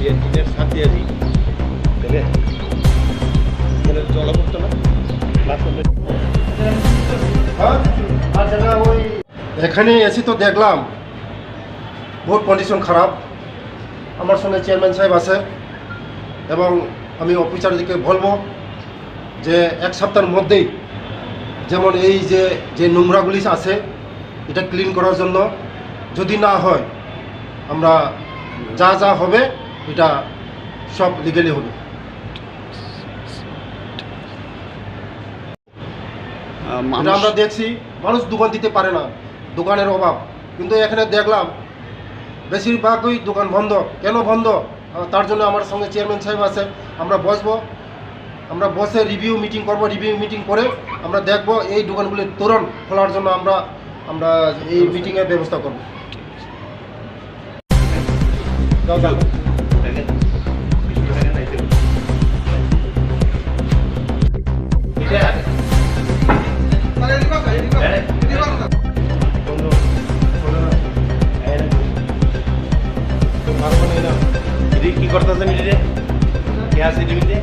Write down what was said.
টিনের ছাদ দিয়ে দিই তাহলে জল করতো না। এখানে এসি তো দেখলাম বহুত কন্ডিশন খারাপ। আমার সঙ্গে চেয়ারম্যান সাহেব আছে এবং আমি অফিসারদেরকে বলবো যে এক সপ্তাহের মধ্যেই যেমন এই যে নোংরাগুলি আছে এটা ক্লিন করার জন্য, যদি না হয় আমরা যা যা হবে এটা সব লিগেলি হবে। এটা আমরা দেখছি মানুষ দোকান দিতে পারে না, দোকানের অভাব, কিন্তু এখানে দেখলাম বেশিরভাগই দোকান বন্ধ। কেন বন্ধ? তার জন্য আমার সঙ্গে চেয়ারম্যান সাহেব আছে, আমরা বসবো, আমরা বসে রিভিউ মিটিং করব, রিভিউ মিটিং করে আমরা দেখব এই দোকানগুলি তুরন্ত খোলার জন্য আমরা এই মিটিংয়ের ব্যবস্থা করব। কি করতেছেন? কে আছে টিভিতে?